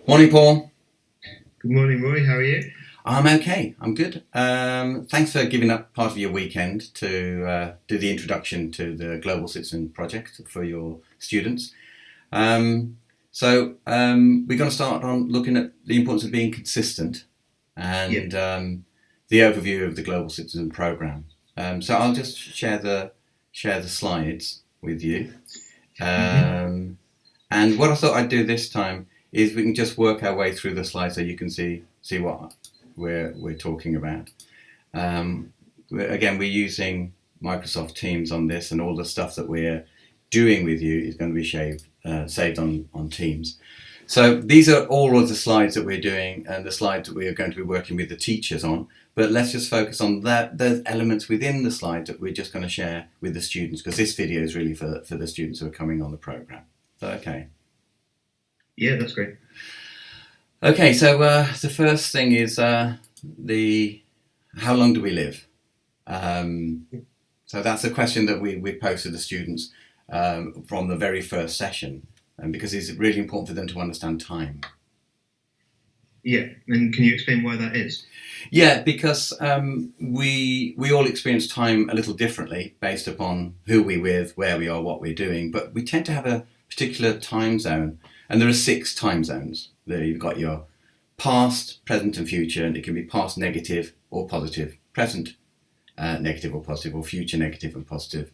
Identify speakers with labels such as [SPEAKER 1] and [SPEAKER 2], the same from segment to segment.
[SPEAKER 1] Morning, Paul.
[SPEAKER 2] Good morning, Roy. How are you?
[SPEAKER 1] I'm okay. I'm good. Thanks for giving up part of your weekend to do the introduction to the Global Citizen Project for your students. We're going to start on looking at the importance of being consistent
[SPEAKER 2] Yeah.
[SPEAKER 1] and the overview of the Global Citizen Program. So I'll just share the slides with you.
[SPEAKER 2] hmm
[SPEAKER 1] Um, And what I thought I'd do this time is we can just work our way through the slides so you can see what we're talking about. Again, we're using Microsoft Teams on this, and all the stuff that we're doing with you is going to be saved on Teams. So these are all of the slides that we're doing and the slides that we are going to be working with the teachers on. But let's just focus on those elements within the slides that we're just going to share with the students, because this video is really for the students who are coming on the program. So, okay.
[SPEAKER 2] Yeah, that's great.
[SPEAKER 1] Okay, so the first thing is the how long do we live? Um, so that's a question that we pose to the students from the very first session, and because it's really important for them to understand time.
[SPEAKER 2] Yeah, and can you explain why that is?
[SPEAKER 1] Yeah, because we all experience time a little differently based upon who we're with, where we are, what we're doing, but we tend to have a particular time zone, and there are 6 time zones. There you've got your past, present, and future, and it can be past negative or positive, present negative or positive, or future negative and positive.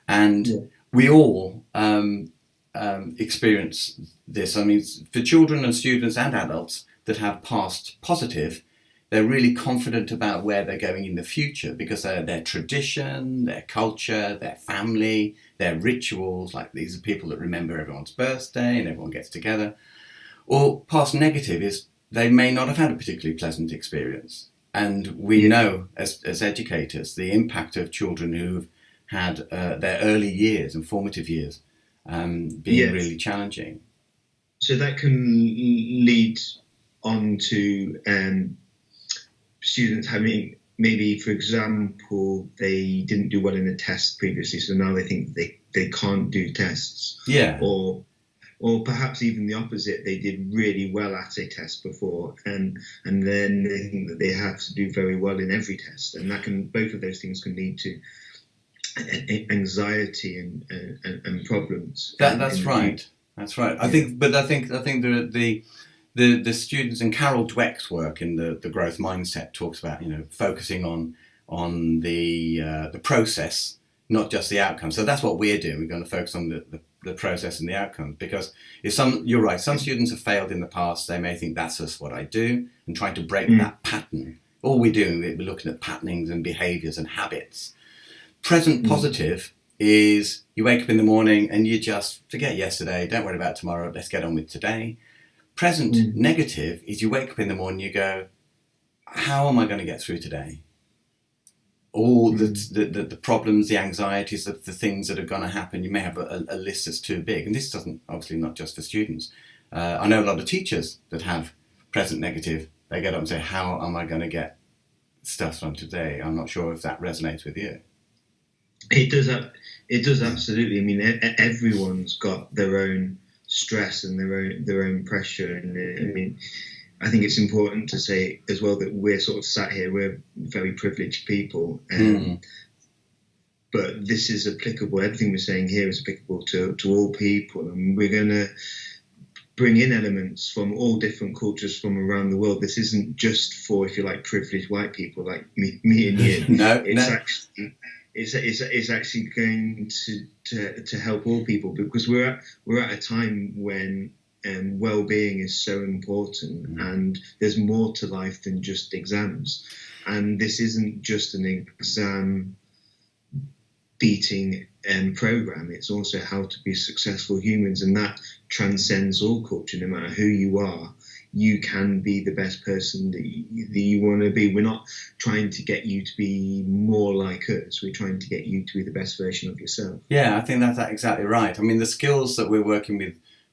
[SPEAKER 1] And
[SPEAKER 2] Yeah.
[SPEAKER 1] we all experience this. I mean, for children and students and adults that have past positive, they're really confident about where they're going in the future because their tradition, their culture, their family, their rituals, like these are people that remember everyone's birthday and everyone gets together. Or past negative is they may not have had a particularly pleasant experience. And we
[SPEAKER 2] Yeah.
[SPEAKER 1] know as educators the impact of children who've had their early years and formative years being
[SPEAKER 2] Yes.
[SPEAKER 1] really challenging.
[SPEAKER 2] So that can lead on to students having maybe, for example, they didn't do well in a test previously, so now they think they can't do tests,
[SPEAKER 1] Yeah,
[SPEAKER 2] or or perhaps even the opposite. They did really well at a test before, and then they think that they have to do very well in every test, and that can both of those things can lead to anxiety and problems
[SPEAKER 1] that's
[SPEAKER 2] in the future.
[SPEAKER 1] right. That's right. I
[SPEAKER 2] Yeah.
[SPEAKER 1] think, but I think the students and Carol Dweck's work in the growth mindset talks about focusing on the process, not just the outcome. So that's what we're doing. We're going to focus on the process and the outcomes because if you're right. Some students have failed in the past. They may think that's just what I do, and trying to break
[SPEAKER 2] Mm.
[SPEAKER 1] that pattern. All we're doing, we're looking at patternings and behaviours and habits. Present
[SPEAKER 2] Mm.
[SPEAKER 1] positive is you wake up in the morning and you just forget yesterday, don't worry about tomorrow, let's get on with today. Present
[SPEAKER 2] Mm.
[SPEAKER 1] negative is you wake up in the morning, you go, how am I going to get through today? All
[SPEAKER 2] Mm.
[SPEAKER 1] the problems, the anxieties of the things that are going to happen, you may have a list that's too big. And this doesn't, obviously not just for students. I know a lot of teachers that have present negative. They get up and say, how am I going to get stuff done today? I'm not sure if that resonates with you.
[SPEAKER 2] It does. It does absolutely. I mean, everyone's got their own stress and their own pressure, and I mean, I think it's important to say as well that we're sort of sat here. We're very privileged people,
[SPEAKER 1] Mm.
[SPEAKER 2] but this is applicable. Everything we're saying here is applicable to all people, and we're going to bring in elements from all different cultures from around the world. This isn't just for, if you like, privileged white people like me and you.
[SPEAKER 1] No,
[SPEAKER 2] It's
[SPEAKER 1] no.
[SPEAKER 2] actually it's actually going to help all people because we're at a time when well-being is so important
[SPEAKER 1] Mm.
[SPEAKER 2] and there's more to life than just exams, and this isn't just an exam beating program. It's also how to be successful humans, and that transcends all culture. No matter who you are, you can be the best person that you want to be. We're not trying to get you to be more like us. We're trying to get you to be the best version of yourself.
[SPEAKER 1] Yeah, I think that's exactly right. I mean, the skills that we're working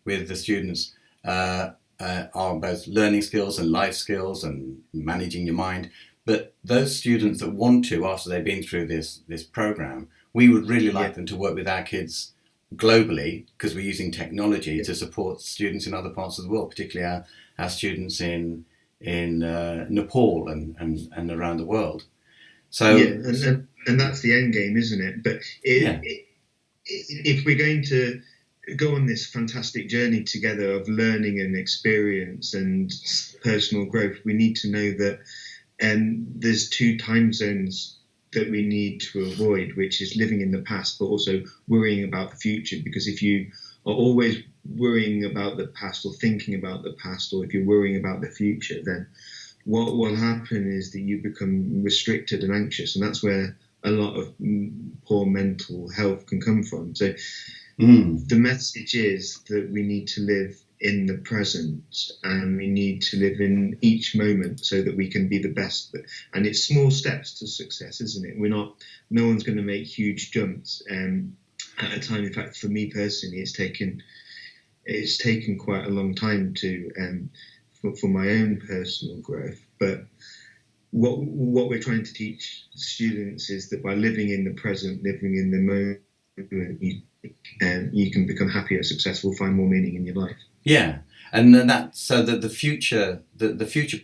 [SPEAKER 1] with the students are both learning skills and life skills and managing your mind. But those students that want to, after they've been through this program, we would really
[SPEAKER 2] Yeah.
[SPEAKER 1] like them to work with our kids globally, because we're using technology to support students in other parts of the world, particularly our students in Nepal and around the world. So
[SPEAKER 2] and that's the end game, isn't it? But if we're going to go on this fantastic journey together of learning and experience and personal growth, we need to know that there's two time zones that we need to avoid, which is living in the past, but also worrying about the future. Because if you are always worrying about the past or thinking about the past, or if you're worrying about the future, then what will happen is that you become restricted and anxious, and that's where a lot of poor mental health can come from. So the message is that we need to live in the present, and we need to live in each moment so that we can be the best. And it's small steps to success, isn't it? No one's going to make huge jumps at a time. In fact, for me personally, it's taken quite a long time for my own personal growth. But what we're trying to teach students is that by living in the present, living in the moment, you can become happier, successful, find more meaning in your life.
[SPEAKER 1] Yeah, and then the future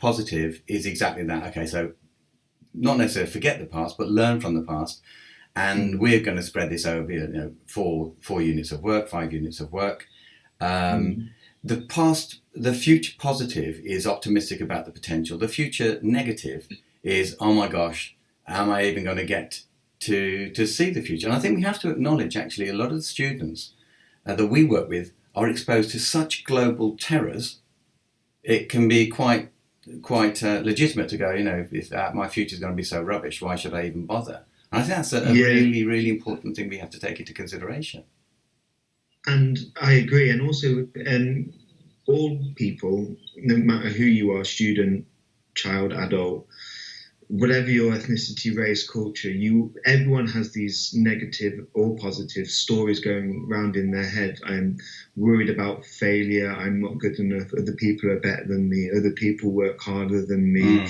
[SPEAKER 1] positive is exactly that. Okay, so not necessarily forget the past, but learn from the past, and we're going to spread this over 4 units of work, 5 units of work. The future positive is optimistic about the potential. The future negative is, oh my gosh, am I even going to get to see the future? And I think we have to acknowledge, actually, a lot of the students that we work with are exposed to such global terrors. It can be quite legitimate to go, if my future is going to be so rubbish, why should I even bother? And I think that's a really, really important thing we have to take into consideration.
[SPEAKER 2] And I agree. And also, all people, no matter who you are, student, child, adult, whatever your ethnicity, race, culture, everyone has these negative or positive stories going around in their head. I'm worried about failure. I'm not good enough. Other people are better than me. Other people work harder than me.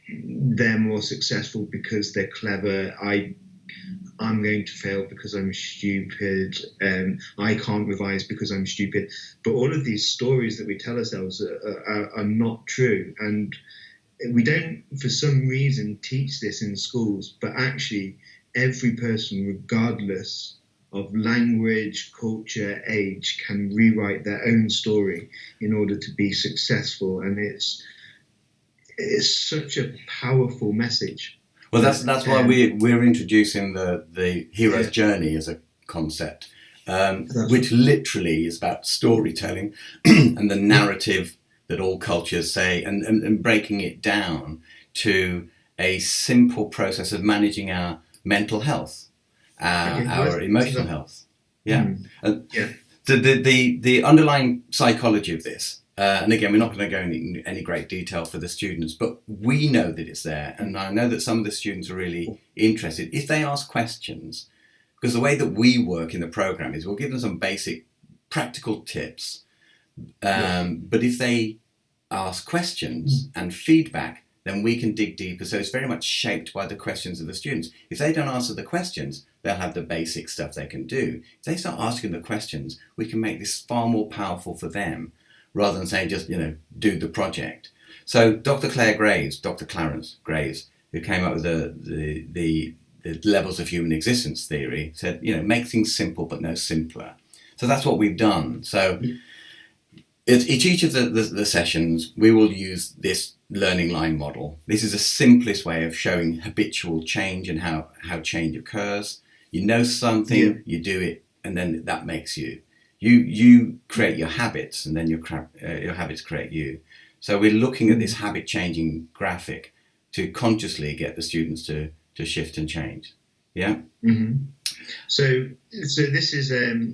[SPEAKER 2] They're more successful because they're clever. I'm going to fail because I'm stupid. I can't revise because I'm stupid. But all of these stories that we tell ourselves are not true. And we don't, for some reason, teach this in schools, but actually every person, regardless of language, culture, age, can rewrite their own story in order to be successful. And it's such a powerful message.
[SPEAKER 1] Well, that's why we're introducing the hero's journey as a concept, which literally is about storytelling and the narrative that all cultures say, and breaking it down to a simple process of managing our mental health, our emotional health. The underlying psychology of this, and again, we're not going to go into any great detail for the students, but we know that it's there, and I know that some of the students are really interested. If they ask questions, because the way that we work in the program is we'll give them some basic practical tips, but if they ask questions and feedback, then we can dig deeper. So it's very much shaped by the questions of the students. If they don't answer the questions, they'll have the basic stuff they can do. If they start asking the questions, we can make this far more powerful for them, rather than saying just, do the project. So Dr. Clarence Graves, who came up with the levels of human existence theory, said, make things simple but no simpler. So that's what we've done. So each of the sessions, we will use this learning line model. This is the simplest way of showing habitual change and how change occurs. You know something, you do it, and then that makes you. You create your habits, and then your habits create you. So we're looking at this habit-changing graphic to consciously get the students to shift and change. Yeah.
[SPEAKER 2] Mm-hmm. So this is a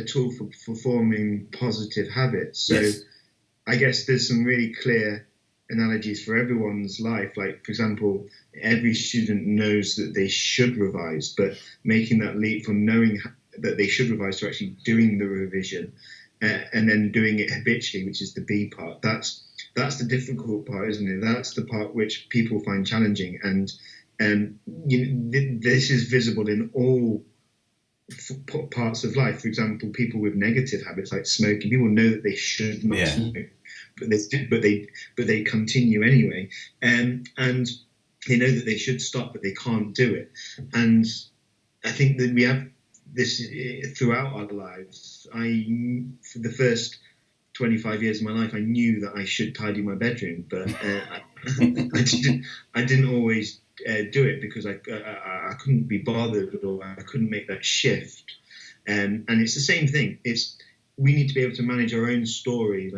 [SPEAKER 2] tool for forming positive habits. So yes. I guess there's some really clear analogies for everyone's life. Like, for example, every student knows that they should revise, but making that leap from knowing that they should revise to actually doing the revision and then doing it habitually, which is the B part. That's the difficult part, isn't it? That's the part which people find challenging. And this is visible in all parts of life. For example, people with negative habits like smoking, people know that they should not
[SPEAKER 1] Yeah.
[SPEAKER 2] smoke, but they continue anyway, and they know that they should stop, but they can't do it. And I think that we have this throughout our lives. For the first 25 years of my life, I knew that I should tidy my bedroom, but I didn't always do it because I couldn't be bothered, or I couldn't make that shift. And it's the same thing. We need to be able to manage our own story,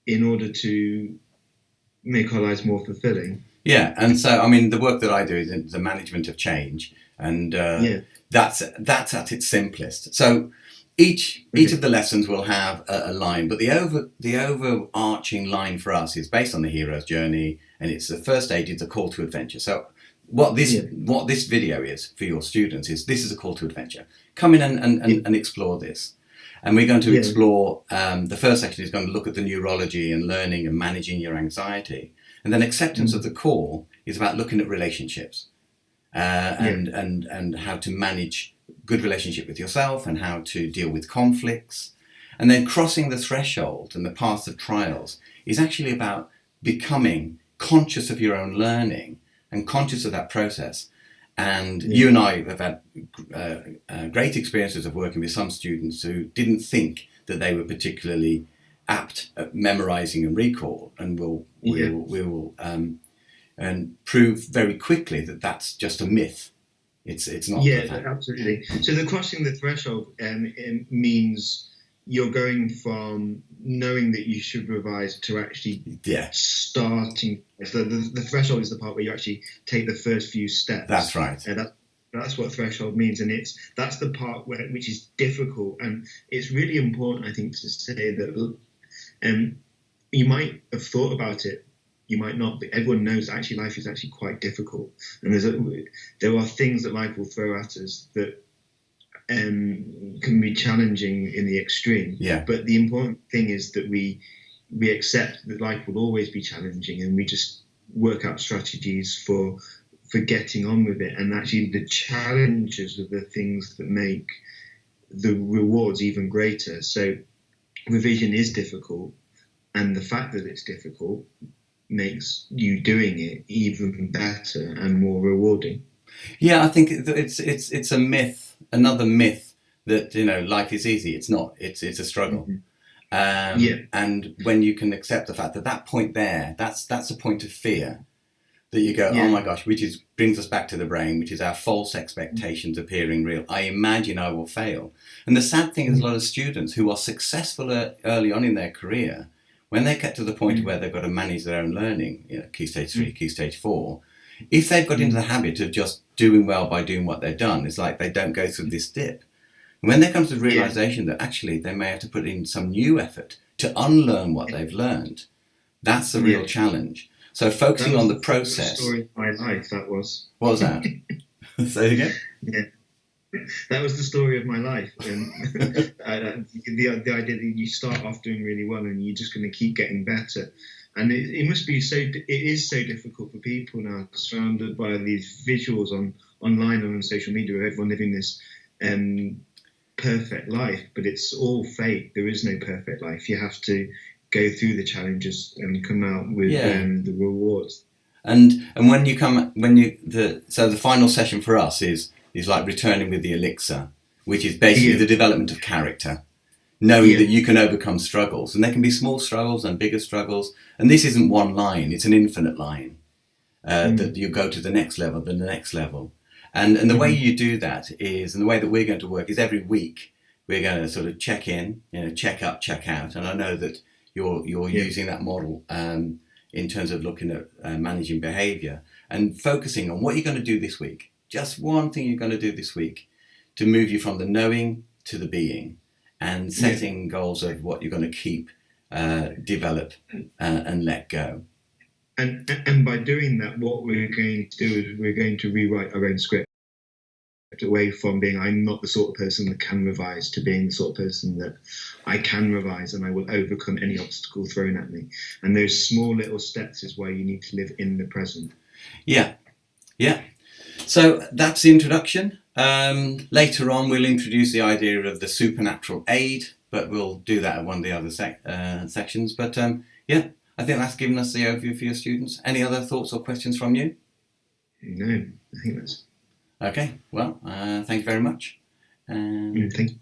[SPEAKER 2] in order to make our lives more fulfilling.
[SPEAKER 1] Yeah, and so I mean, the work that I do is in the management of change, and that's at its simplest. So each of the lessons will have a line, but the overarching line for us is based on the hero's journey, and it's the first stage is a call to adventure. So what this video is for your students is this is a call to adventure. Come in and explore this. And we're going to explore, the first section is going to look at the neurology and learning and managing your anxiety. And then acceptance of the core is about looking at relationships and how to manage good relationship with yourself and how to deal with conflicts. And then crossing the threshold and the path of trials is actually about becoming conscious of your own learning and conscious of that process. And you and I have had great experiences of working with some students who didn't think that they were particularly apt at memorizing and recall, and will and prove very quickly that that's just a myth. It's not.
[SPEAKER 2] Yeah, absolutely. So the crossing the threshold means you're going from knowing that you should revise to actually starting. So the threshold is the part where you actually take the first few steps.
[SPEAKER 1] That's right.
[SPEAKER 2] That's what threshold means, and that's the part which is difficult, and it's really important, I think, to say that you might have thought about it, you might not, but everyone knows actually life is actually quite difficult, and there are things that life will throw at us that can be challenging in the extreme.
[SPEAKER 1] Yeah.
[SPEAKER 2] But the important thing is that we accept that life will always be challenging, and we just work out strategies for getting on with it. And actually the challenges are the things that make the rewards even greater. So revision is difficult, and the fact that it's difficult makes you doing it even better and more rewarding.
[SPEAKER 1] Yeah, I think it's a myth, another myth that life is easy. It's not. It's a struggle. Mm-hmm. And when you can accept the fact that point there, that's a point of fear, that you go, oh my gosh, which brings us back to the brain, which is our false expectations appearing real. I imagine I will fail. And the sad thing is a lot of students who are successful early on in their career, when they get to the point where they've got to manage their own learning, key stage 3, key stage 4, if they've got into the habit of just doing well by doing what they've done, it's like they don't go through this dip. And when there comes to the realization that actually they may have to put in some new effort to unlearn what they've learned, that's the real challenge. So focusing on the process.
[SPEAKER 2] The story of my life, that was.
[SPEAKER 1] What was that? Say it again?
[SPEAKER 2] Yeah. That was the story of my life. The idea that you start off doing really well and you're just going to keep getting better. And it must be it is so difficult for people now, surrounded by these visuals online and on social media, of everyone living this perfect life, but it's all fake. There is no perfect life. You have to go through the challenges and come out with the rewards.
[SPEAKER 1] And so the final session for us is like returning with the elixir, which is basically the development of character, knowing that you can overcome struggles, and there can be small struggles and bigger struggles, and this isn't one line, it's an infinite line, that you go to the next level, then the next level. And the way you do that is, and the way that we're going to work is every week we're going to sort of check in, check up, check out, and I know that you're using that model in terms of looking at managing behaviour and focusing on what you're going to do this week. Just one thing you're going to do this week to move you from the knowing to the being, and setting goals of what you're going to keep, develop, and let go.
[SPEAKER 2] And by doing that, what we're going to do is we're going to rewrite our own script away from being I'm not the sort of person that can revise to being the sort of person that I can revise and I will overcome any obstacle thrown at me. And those small little steps is why you need to live in the present.
[SPEAKER 1] Yeah. So that's the introduction. Later on, we'll introduce the idea of the supernatural aid, but we'll do that at one of the other sections. But yeah, I think that's given us the overview for your students. Any other thoughts or questions from you?
[SPEAKER 2] No, I think that's...
[SPEAKER 1] Okay, well, thank you very much.
[SPEAKER 2] Thank you.